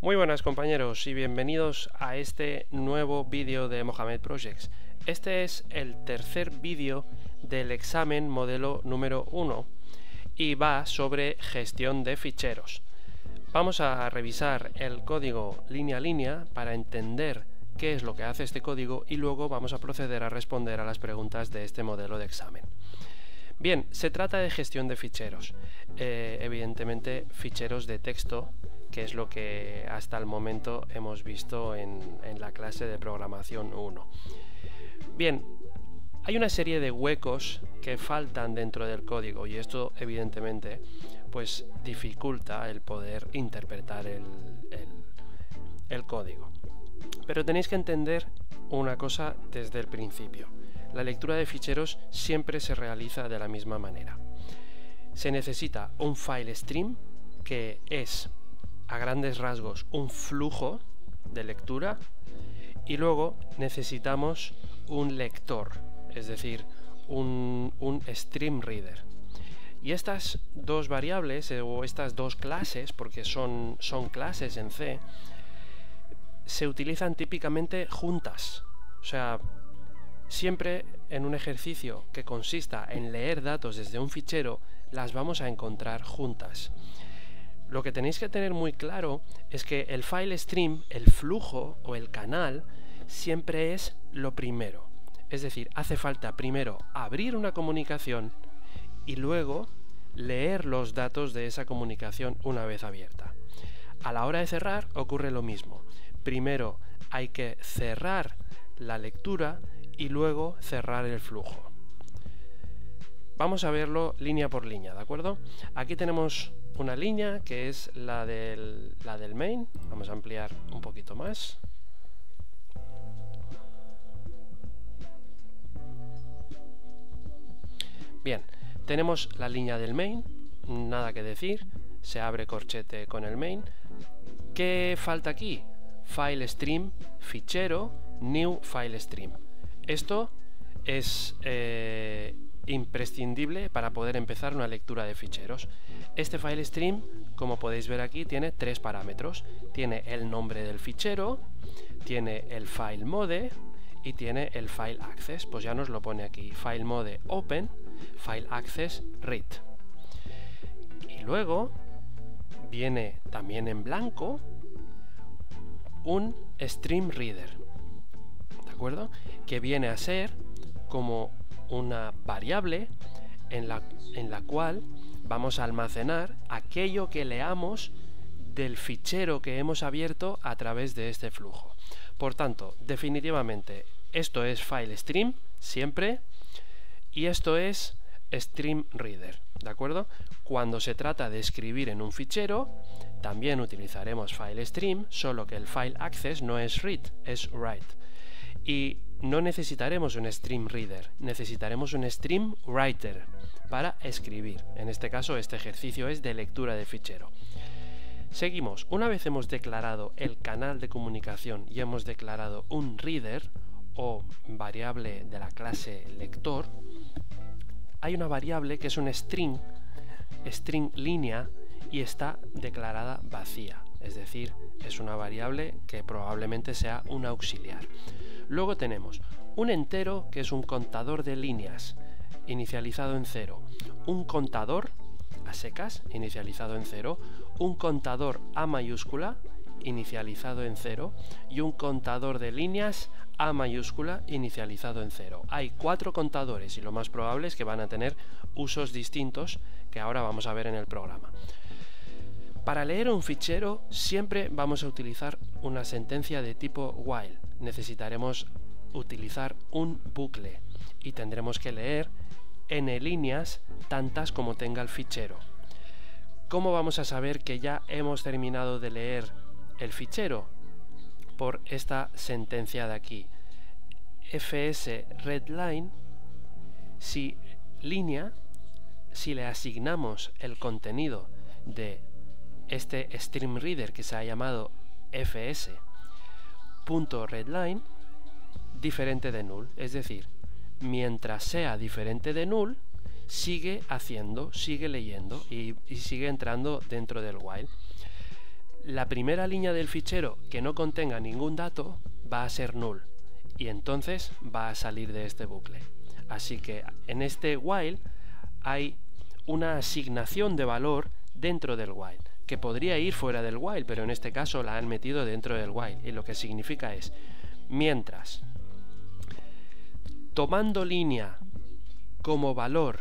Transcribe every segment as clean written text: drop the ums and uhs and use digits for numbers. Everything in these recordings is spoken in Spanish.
Muy buenas compañeros y bienvenidos a este nuevo vídeo de Mohamed Projects. Este es el tercer vídeo del examen modelo número 1 y va sobre gestión de ficheros. Vamos a revisar el código línea a línea para entender qué es lo que hace este código y luego vamos a proceder a responder a las preguntas de este modelo de examen. Bien, se trata de gestión de ficheros, evidentemente ficheros de texto, que es lo que hasta el momento hemos visto en la clase de programación 1. Bien, hay una serie de huecos que faltan dentro del código y esto evidentemente pues dificulta el poder interpretar el código. Pero tenéis que entender una cosa desde el principio. La lectura de ficheros siempre se realiza de la misma manera. Se necesita un file stream, que es a grandes rasgos un flujo de lectura, y luego necesitamos un lector, es decir, un stream reader. Y estas dos variables o estas dos clases, porque son clases en C, se utilizan típicamente juntas. O sea, siempre en un ejercicio que consista en leer datos desde un fichero, las vamos a encontrar juntas. Lo que tenéis que tener muy claro es que el file stream, el flujo o el canal, siempre es lo primero. Es decir, hace falta primero abrir una comunicación y luego leer los datos de esa comunicación una vez abierta. A la hora de cerrar ocurre lo mismo. Primero hay que cerrar la lectura y luego cerrar el flujo. Vamos a verlo línea por línea, ¿de acuerdo? Aquí tenemos una línea que es la del main. Vamos a ampliar un poquito más. Bien, tenemos la línea del main, nada que decir, se abre corchete con el main. ¿Qué falta aquí? File stream, fichero, new file stream. Esto es imprescindible para poder empezar una lectura de ficheros. Este file stream, como podéis ver aquí, tiene tres parámetros. Tiene el nombre del fichero, tiene el file mode y tiene el file access. Pues ya nos lo pone aquí: file mode open, file access read. Y luego viene también en blanco un stream reader, ¿de acuerdo? Que viene a ser como una variable en la cual vamos a almacenar aquello que leamos del fichero que hemos abierto a través de este flujo. Por tanto, definitivamente, esto es file stream, siempre, y esto es stream reader, ¿de acuerdo? Cuando se trata de escribir en un fichero, también utilizaremos file stream, solo que el file access no es read, es write. Y no necesitaremos un stream reader, necesitaremos un stream writer para escribir. En este caso, este ejercicio es de lectura de fichero. Seguimos. Una vez hemos declarado el canal de comunicación y hemos declarado un reader o variable de la clase lector, hay una variable que es un string línea, y está declarada vacía, es decir, es una variable que probablemente sea un auxiliar. Luego tenemos un entero, que es un contador de líneas inicializado en 0, un contador a secas inicializado en 0, un contador A mayúscula inicializado en 0 y un contador de líneas A mayúscula inicializado en 0. Hay 4 contadores y lo más probable es que van a tener usos distintos que ahora vamos a ver en el programa. Para leer un fichero siempre vamos a utilizar una sentencia de tipo while. Necesitaremos utilizar un bucle y tendremos que leer n líneas, tantas como tenga el fichero. ¿Cómo vamos a saber que ya hemos terminado de leer el fichero? Por esta sentencia de aquí: fs readline, si le asignamos el contenido de este stream reader que se ha llamado fs.readline, diferente de null, es decir, mientras sea diferente de null, sigue leyendo y sigue entrando dentro del while. la primera línea del fichero que no contenga ningún dato va a ser null y entonces va a salir de este bucle. Así que en este while hay una asignación de valor dentro del while, que podría ir fuera del while, pero en este caso la han metido dentro del while, y lo que significa es, mientras tomando línea como valor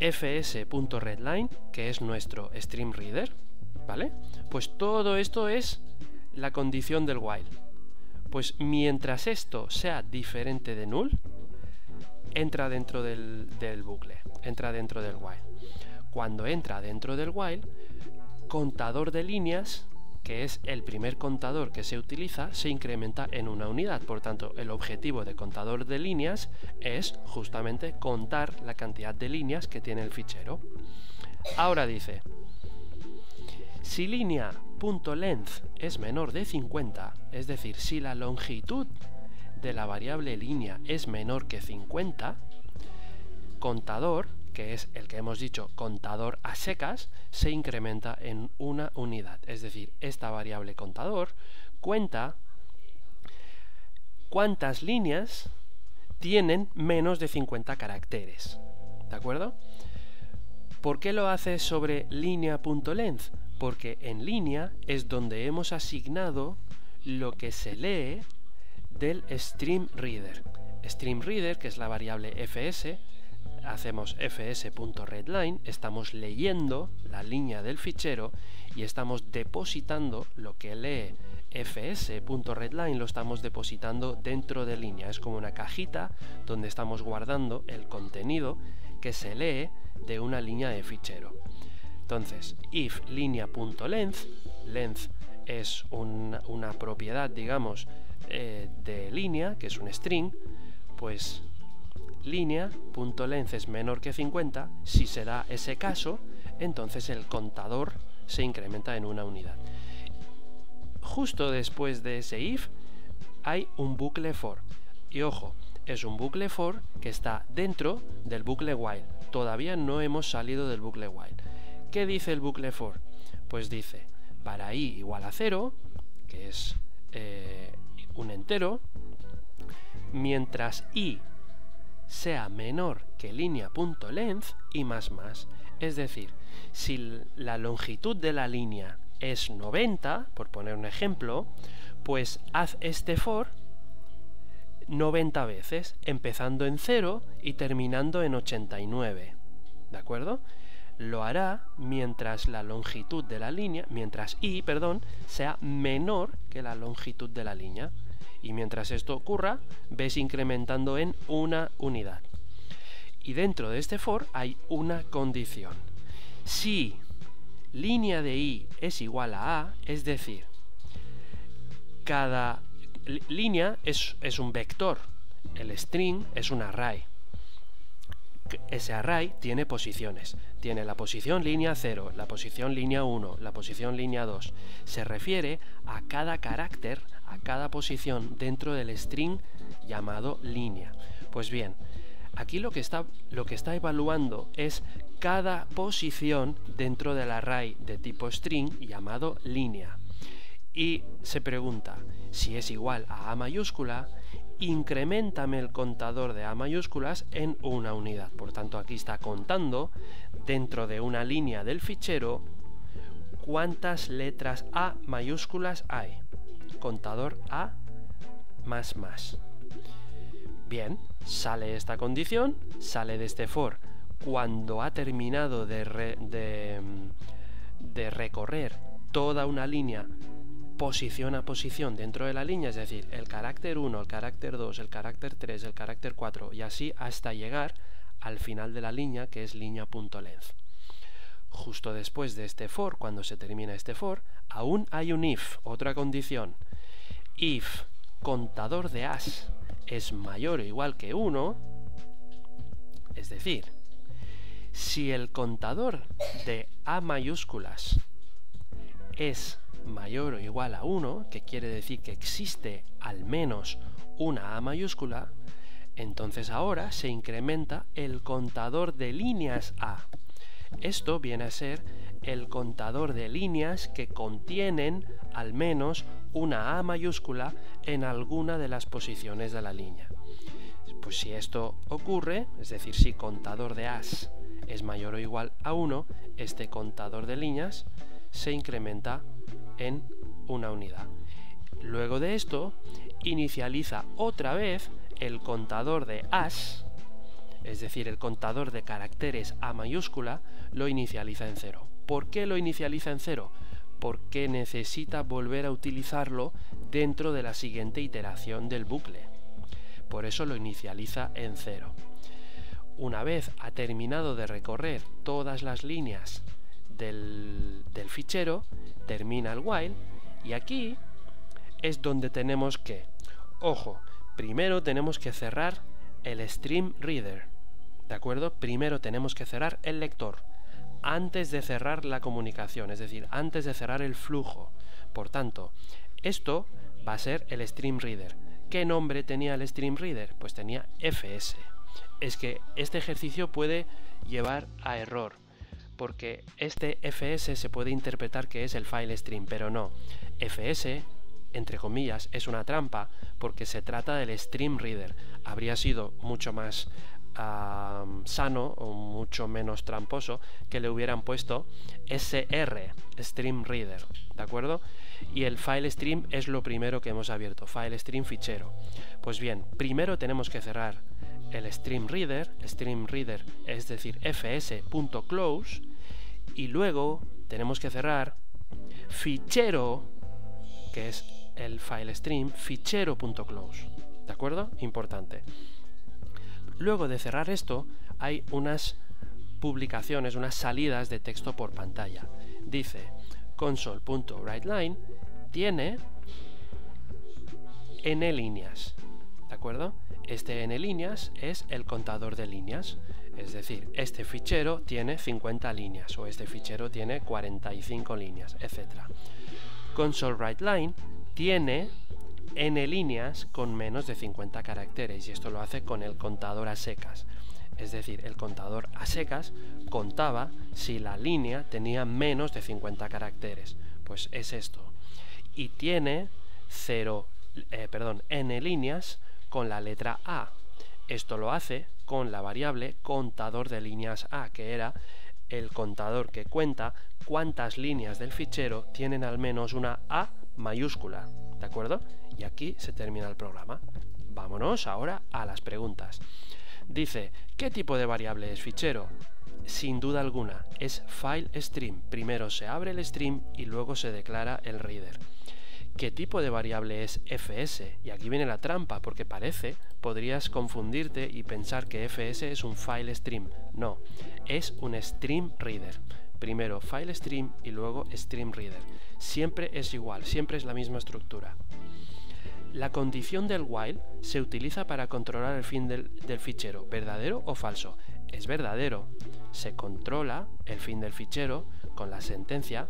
fs.readline, que es nuestro stream reader, ¿vale? Pues todo esto es la condición del while. Pues mientras esto sea diferente de null, entra dentro del bucle, entra dentro del while. Cuando entra dentro del while, contador de líneas, que es el primer contador que se utiliza, se incrementa en una unidad. Por tanto, el objetivo de contador de líneas es justamente contar la cantidad de líneas que tiene el fichero. Ahora dice, si línea.length es menor de 50, es decir, si la longitud de la variable línea es menor que 50, contador, que es el que hemos dicho contador a secas, se incrementa en una unidad. Es decir, esta variable contador cuenta cuántas líneas tienen menos de 50 caracteres. ¿De acuerdo? ¿Por qué lo hace sobre línea.length? Porque en línea es donde hemos asignado lo que se lee del stream reader. Stream reader, que es la variable fs, hacemos fs.readline, estamos leyendo la línea del fichero y estamos depositando lo que lee fs.readline, lo estamos depositando dentro de línea. Es como una cajita donde estamos guardando el contenido que se lee de una línea de fichero. Entonces, if línea.length, length es una propiedad, digamos, de línea, que es un string, pues línea.length es menor que 50, si se da ese caso, entonces el contador se incrementa en una unidad. Justo después de ese if hay un bucle for. Y ojo, es un bucle for que está dentro del bucle while. Todavía no hemos salido del bucle while. ¿Qué dice el bucle for? Pues dice, para i igual a 0, que es un entero, mientras i sea menor que línea.length y más. Es decir, si la longitud de la línea es 90, por poner un ejemplo, pues haz este for 90 veces, empezando en 0 y terminando en 89. ¿De acuerdo? Lo hará mientras la longitud de la línea, mientras i, sea menor que la longitud de la línea. Y mientras esto ocurra, ves incrementando en una unidad. Y dentro de este for hay una condición. Si línea de i es igual a, es decir, cada línea es un vector, el string es un array. Ese array tiene posiciones. Tiene la posición línea 0, la posición línea 1, la posición línea 2. Se refiere a cada carácter, a cada posición dentro del string llamado línea. Pues bien, aquí lo que está evaluando es cada posición dentro del array de tipo string llamado línea. Y se pregunta, si es igual a mayúscula, increméntame el contador de a mayúsculas en una unidad. Por tanto, aquí está contando dentro de una línea del fichero cuántas letras a mayúsculas hay. Contador a más. Bien, sale esta condición, sale de este for cuando ha terminado de recorrer toda una línea posición a posición dentro de la línea, es decir, el carácter 1, el carácter 2, el carácter 3, el carácter 4 y así hasta llegar al final de la línea, que es línea.length. Justo después de este for, cuando se termina este for, aún hay un if, otra condición. If contador de as es mayor o igual que 1, es decir, si el contador de a mayúsculas es mayor o igual a 1, que quiere decir que existe al menos una a mayúscula, entonces ahora se incrementa el contador de líneas a. Esto viene a ser el contador de líneas que contienen al menos una A mayúscula en alguna de las posiciones de la línea. Pues si esto ocurre, es decir, si contador de A's es mayor o igual a 1, este contador de líneas se incrementa en una unidad. Luego de esto, inicializa otra vez el contador de A's, es decir, el contador de caracteres A mayúscula, lo inicializa en 0. ¿Por qué lo inicializa en 0? Porque necesita volver a utilizarlo dentro de la siguiente iteración del bucle. Por eso lo inicializa en 0. Una vez ha terminado de recorrer todas las líneas del fichero, termina el while, y aquí es donde tenemos que, ojo, primero tenemos que cerrar el stream reader, ¿de acuerdo? Primero tenemos que cerrar el lector antes de cerrar la comunicación, es decir, antes de cerrar el flujo. Por tanto, esto va a ser el stream reader. ¿Qué nombre tenía el stream reader? Pues tenía FS. Es que este ejercicio puede llevar a error, porque este FS se puede interpretar que es el file stream, pero no. FS, entre comillas, es una trampa porque se trata del stream reader. Habría sido mucho más sano o mucho menos tramposo que le hubieran puesto SR, stream reader, ¿de acuerdo? Y el file stream es lo primero que hemos abierto, file stream fichero. Pues bien, primero tenemos que cerrar el stream reader es decir, fs.close, y luego tenemos que cerrar fichero, que es el file stream, fichero.close, ¿de acuerdo? Importante. Luego de cerrar esto, hay unas publicaciones, unas salidas de texto por pantalla. Dice console.writeLine tiene n líneas, ¿de acuerdo? Este n líneas es el contador de líneas, es decir, este fichero tiene 50 líneas o este fichero tiene 45 líneas, etc. Console.writeLine tiene n líneas con menos de 50 caracteres, y esto lo hace con el contador a secas. Es decir, el contador a secas contaba si la línea tenía menos de 50 caracteres. Pues es esto. Y tiene n líneas con la letra A. Esto lo hace con la variable contador de líneas A, que era el contador que cuenta cuántas líneas del fichero tienen al menos una A mayúscula, ¿de acuerdo? Y aquí se termina el programa. Vámonos ahora a las preguntas. Dice, ¿qué tipo de variable es fichero? Sin duda alguna, es file stream. Primero se abre el stream y luego se declara el reader. ¿Qué tipo de variable es fs? Y aquí viene la trampa, porque podrías confundirte y pensar que fs es un file stream. No, es un stream reader. Primero file stream y luego stream reader. Siempre es igual, siempre es la misma estructura. La condición del while se utiliza para controlar el fin del fichero. ¿Verdadero o falso? Es verdadero. Se controla el fin del fichero con la sentencia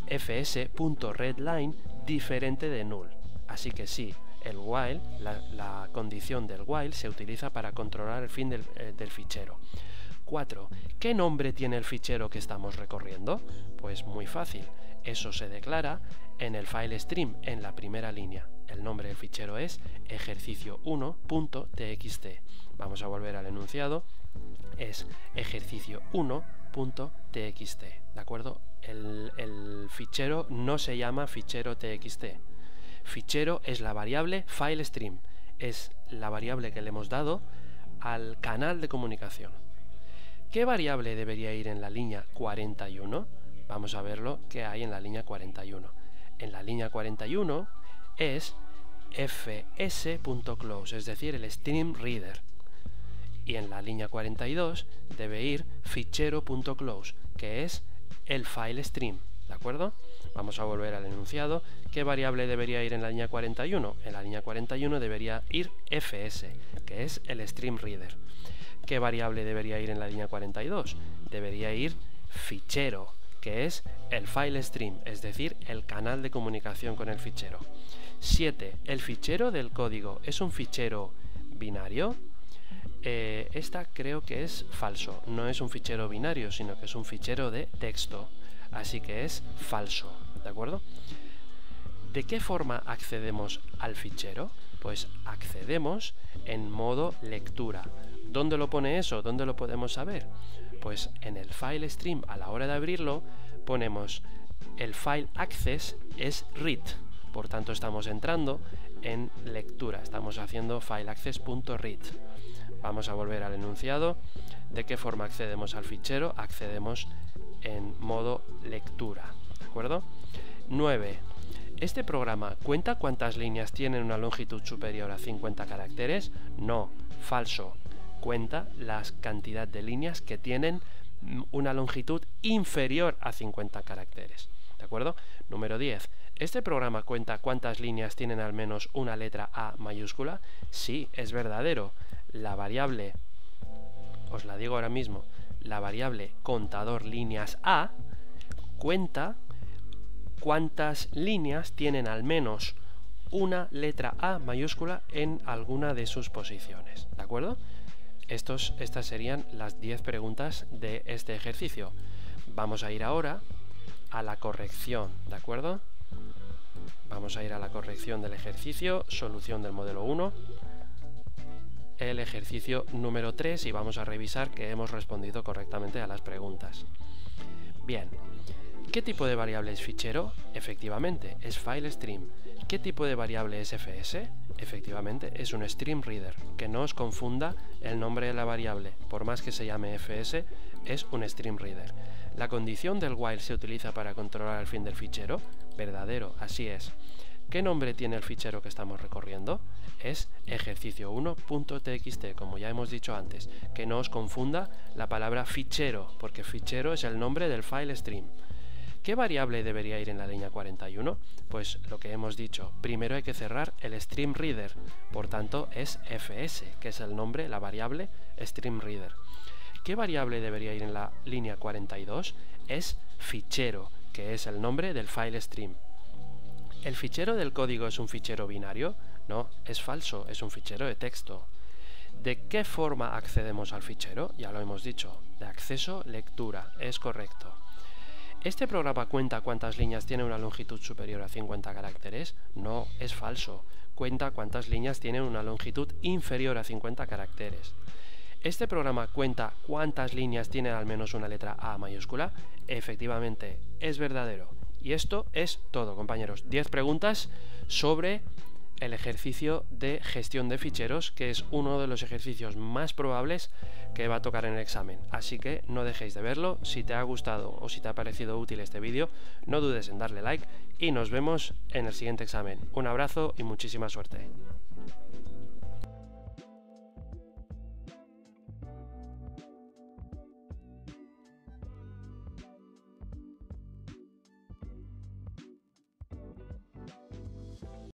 fs.readLine diferente de null. Así que sí, el while, la condición del while se utiliza para controlar el fin del fichero. 4. ¿Qué nombre tiene el fichero que estamos recorriendo? Pues muy fácil. Eso se declara en el file stream, en la primera línea. El nombre del fichero es ejercicio1.txt. Vamos a volver al enunciado. Es ejercicio1.txt. ¿De acuerdo? El fichero no se llama fichero txt. Fichero es la variable file stream. Es la variable que le hemos dado al canal de comunicación. ¿Qué variable debería ir en la línea 41? Vamos a ver lo que hay en la línea 41. En la línea 41 es fs.close, es decir, el stream reader. Y en la línea 42 debe ir fichero.close, que es el file stream, ¿de acuerdo? Vamos a volver al enunciado. ¿Qué variable debería ir en la línea 41? En la línea 41 debería ir fs, que es el stream reader. ¿Qué variable debería ir en la línea 42? Debería ir fichero, que es el file stream, es decir, el canal de comunicación con el fichero. 7. ¿El fichero del código es un fichero binario? Esta creo que es falso, no es un fichero binario, sino que es un fichero de texto, así que es falso, ¿de acuerdo? ¿De qué forma accedemos al fichero? Pues accedemos en modo lectura. ¿Dónde lo pone eso? ¿Dónde lo podemos saber? Pues en el file stream, a la hora de abrirlo, ponemos el file access es read, por tanto estamos entrando en lectura, estamos haciendo fileaccess.read. Vamos a volver al enunciado. ¿De qué forma accedemos al fichero? Accedemos en modo lectura, ¿de acuerdo? 9. ¿Este programa cuenta cuántas líneas tienen una longitud superior a 50 caracteres? No, falso. Cuenta la cantidad de líneas que tienen una longitud inferior a 50 caracteres, ¿de acuerdo? Número 10. ¿Este programa cuenta cuántas líneas tienen al menos una letra A mayúscula? Sí, es verdadero. La variable, os la digo ahora mismo, la variable contador líneas A cuenta cuántas líneas tienen al menos una letra A mayúscula en alguna de sus posiciones, ¿de acuerdo? Estas serían las 10 preguntas de este ejercicio. Vamos a ir ahora a la corrección, ¿de acuerdo? Vamos a ir a la corrección del ejercicio, solución del modelo 1, el ejercicio número 3, y vamos a revisar que hemos respondido correctamente a las preguntas. Bien, ¿qué tipo de variable es fichero? Efectivamente, es FileStream. ¿Qué tipo de variable es FS? Efectivamente, es un Stream Reader. Que no os confunda el nombre de la variable, por más que se llame FS, es un Stream Reader. ¿La condición del while se utiliza para controlar el fin del fichero? Verdadero, así es. ¿Qué nombre tiene el fichero que estamos recorriendo? Es ejercicio1.txt, como ya hemos dicho antes. Que no os confunda la palabra fichero, porque fichero es el nombre del file stream. ¿Qué variable debería ir en la línea 41? Pues lo que hemos dicho, primero hay que cerrar el Stream Reader, por tanto es fs, que es el nombre, la variable Stream Reader. ¿Qué variable debería ir en la línea 42? Es fichero, que es el nombre del file stream. ¿El fichero del código es un fichero binario? No, es falso, es un fichero de texto. ¿De qué forma accedemos al fichero? Ya lo hemos dicho, de acceso, lectura, es correcto. ¿Este programa cuenta cuántas líneas tiene una longitud superior a 50 caracteres? No, es falso. Cuenta cuántas líneas tienen una longitud inferior a 50 caracteres. ¿Este programa cuenta cuántas líneas tienen al menos una letra A mayúscula? Efectivamente, es verdadero. Y esto es todo, compañeros. 10 preguntas sobre el ejercicio de gestión de ficheros, que es uno de los ejercicios más probables que va a tocar en el examen. Así que no dejéis de verlo. Si te ha gustado o si te ha parecido útil este vídeo, no dudes en darle like y nos vemos en el siguiente examen. Un abrazo y muchísima suerte.